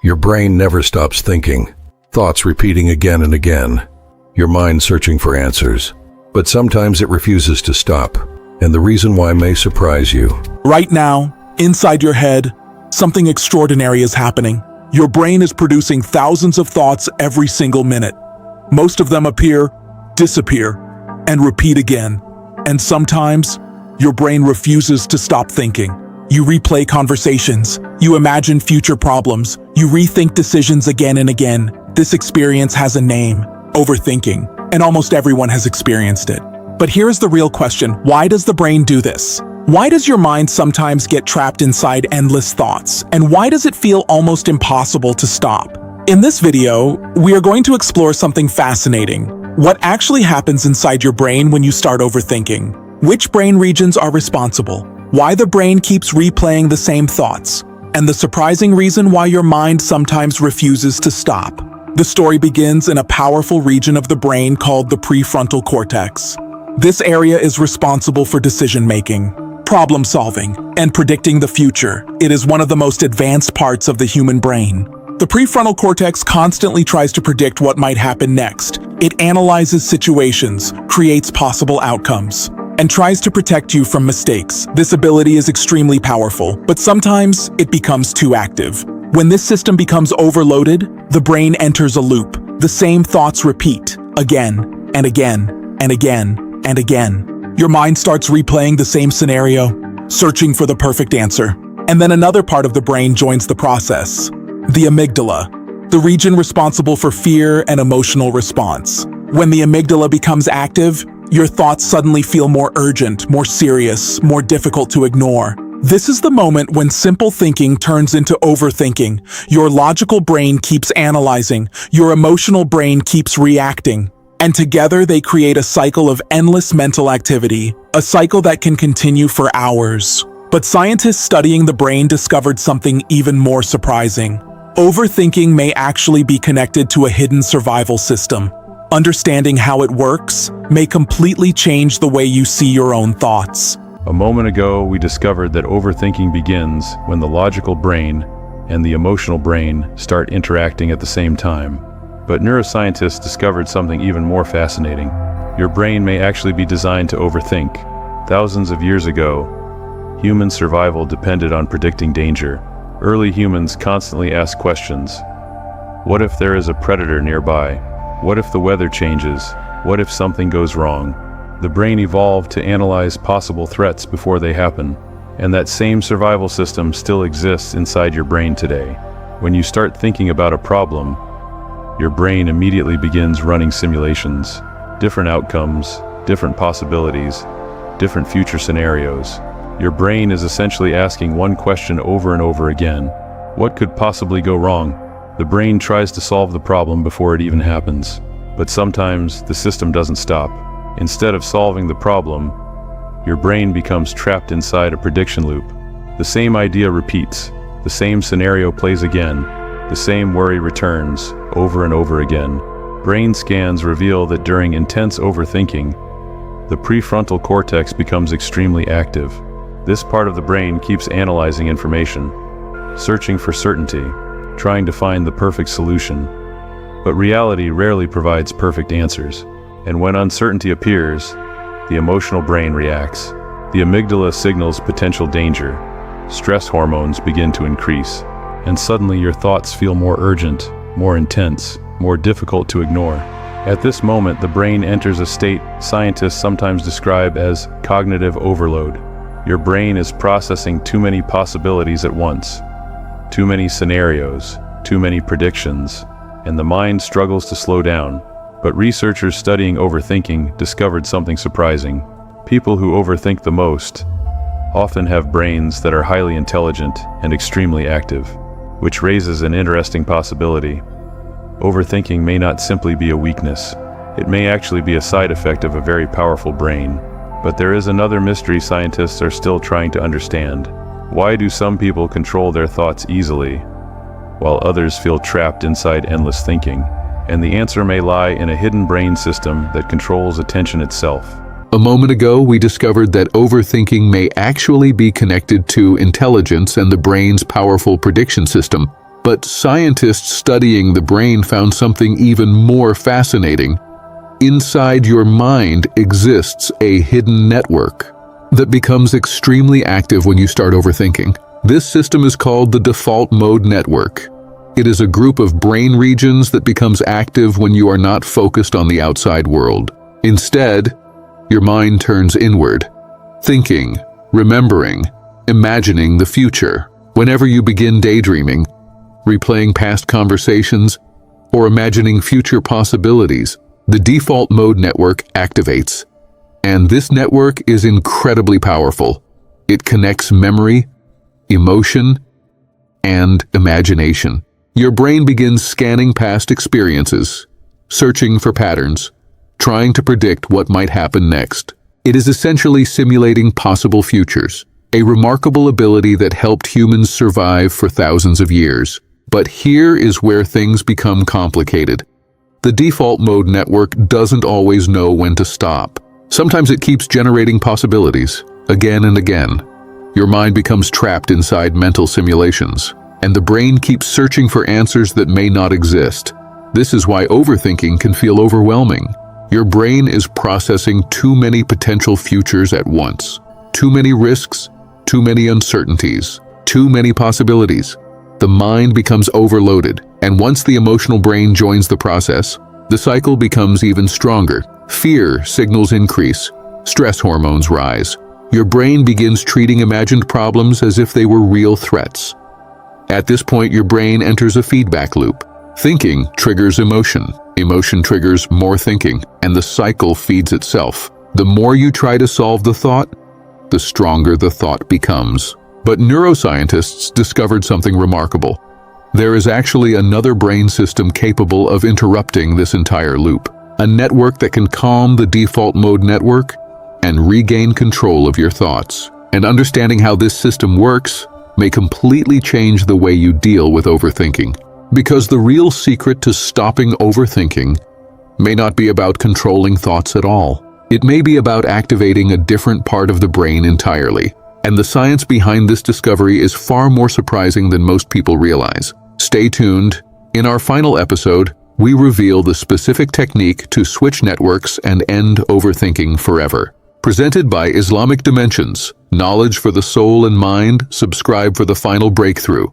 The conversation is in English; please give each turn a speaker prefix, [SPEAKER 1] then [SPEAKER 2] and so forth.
[SPEAKER 1] Your brain never stops thinking, thoughts repeating again and again, your mind searching for answers. But sometimes it refuses to stop, and the reason why may surprise you.
[SPEAKER 2] Right now, inside your head, something extraordinary is happening. Your brain is producing thousands of thoughts every single minute. Most of them appear, disappear, and repeat again. And sometimes, your brain refuses to stop thinking. You replay conversations, you imagine future problems, you rethink decisions again and again. This experience has a name: overthinking, and almost everyone has experienced it. But here's the real question: why does the brain do this? Why does your mind sometimes get trapped inside endless thoughts? And why does it feel almost impossible to stop? In this video, we are going to explore something fascinating: what actually happens inside your brain when you start overthinking, which brain regions are responsible, why the brain keeps replaying the same thoughts, and the surprising reason why your mind sometimes refuses to stop. The story begins in a powerful region of the brain called the prefrontal cortex. This area is responsible for decision-making, problem-solving, and predicting the future. It is one of the most advanced parts of the human brain. The prefrontal cortex constantly tries to predict what might happen next. It analyzes situations, creates possible outcomes, and tries to protect you from mistakes. This ability is extremely powerful, but sometimes it becomes too active. When this system becomes overloaded, the brain enters a loop. The same thoughts repeat, again and again and again and again. Your mind starts replaying the same scenario, searching for the perfect answer. And then another part of the brain joins the process: the amygdala, the region responsible for fear and emotional response. When the amygdala becomes active, your thoughts suddenly feel more urgent, more serious, more difficult to ignore. This is the moment when simple thinking turns into overthinking. Your logical brain keeps analyzing, your emotional brain keeps reacting. And together they create a cycle of endless mental activity, a cycle that can continue for hours. But scientists studying the brain discovered something even more surprising. Overthinking may actually be connected to a hidden survival system. Understanding how it works may completely change the way you see your own thoughts.
[SPEAKER 3] A moment ago, we discovered that overthinking begins when the logical brain and the emotional brain start interacting at the same time. But neuroscientists discovered something even more fascinating. Your brain may actually be designed to overthink. Thousands of years ago, human survival depended on predicting danger. Early humans constantly asked questions. What if there is a predator nearby? What if the weather changes? What if something goes wrong? The brain evolved to analyze possible threats before they happen, and that same survival system still exists inside your brain today. When you start thinking about a problem, your brain immediately begins running simulations, different outcomes, different possibilities, different future scenarios. Your brain is essentially asking one question over and over again: what could possibly go wrong? The brain tries to solve the problem before it even happens. But sometimes the system doesn't stop. Instead of solving the problem, your brain becomes trapped inside a prediction loop. The same idea repeats, the same scenario plays again, the same worry returns over and over again. Brain scans reveal that during intense overthinking, the prefrontal cortex becomes extremely active. This part of the brain keeps analyzing information, searching for certainty, trying to find the perfect solution. But reality rarely provides perfect answers. And when uncertainty appears, the emotional brain reacts. The amygdala signals potential danger. Stress hormones begin to increase. And suddenly your thoughts feel more urgent, more intense, more difficult to ignore. At this moment, the brain enters a state scientists sometimes describe as cognitive overload. Your brain is processing too many possibilities at once. Too many scenarios, too many predictions, and the mind struggles to slow down. But researchers studying overthinking discovered something surprising. People who overthink the most often have brains that are highly intelligent and extremely active, which raises an interesting possibility. Overthinking may not simply be a weakness. It may actually be a side effect of a very powerful brain. But there is another mystery scientists are still trying to understand. Why do some people control their thoughts easily, while others feel trapped inside endless thinking? And the answer may lie in a hidden brain system that controls attention itself.
[SPEAKER 1] A moment ago, we discovered that overthinking may actually be connected to intelligence and the brain's powerful prediction system.
[SPEAKER 4] But scientists studying the brain found something even more fascinating. Inside your mind exists a hidden network that becomes extremely active when you start overthinking. This system is called the default mode network. It is a group of brain regions that becomes active when you are not focused on the outside world. Instead, your mind turns inward, thinking, remembering, imagining the future. Whenever you begin daydreaming, replaying past conversations, or imagining future possibilities, the default mode network activates. And this network is incredibly powerful. It connects memory, emotion, and imagination. Your brain begins scanning past experiences, searching for patterns, trying to predict what might happen next. It is essentially simulating possible futures, a remarkable ability that helped humans survive for thousands of years. But here is where things become complicated. The default mode network doesn't always know when to stop. Sometimes it keeps generating possibilities, again and again. Your mind becomes trapped inside mental simulations, and the brain keeps searching for answers that may not exist. This is why overthinking can feel overwhelming. Your brain is processing too many potential futures at once. Too many risks, too many uncertainties, too many possibilities. The mind becomes overloaded, and once the emotional brain joins the process, the cycle becomes even stronger. Fear signals increase, stress hormones rise. Your brain begins treating imagined problems as if they were real threats. At this point, your brain enters a feedback loop. Thinking triggers emotion, emotion triggers more thinking, and the cycle feeds itself. The more you try to solve the thought, the stronger the thought becomes. But neuroscientists discovered something remarkable. There is actually another brain system capable of interrupting this entire loop. A network that can calm the default mode network and regain control of your thoughts. And understanding how this system works may completely change the way you deal with overthinking. Because the real secret to stopping overthinking may not be about controlling thoughts at all. It may be about activating a different part of the brain entirely. And the science behind this discovery is far more surprising than most people realize. Stay tuned. In our final episode, we reveal the specific technique to switch networks and end overthinking forever. Presented by Islamic Dimensions, knowledge for the soul and mind. Subscribe for the final breakthrough.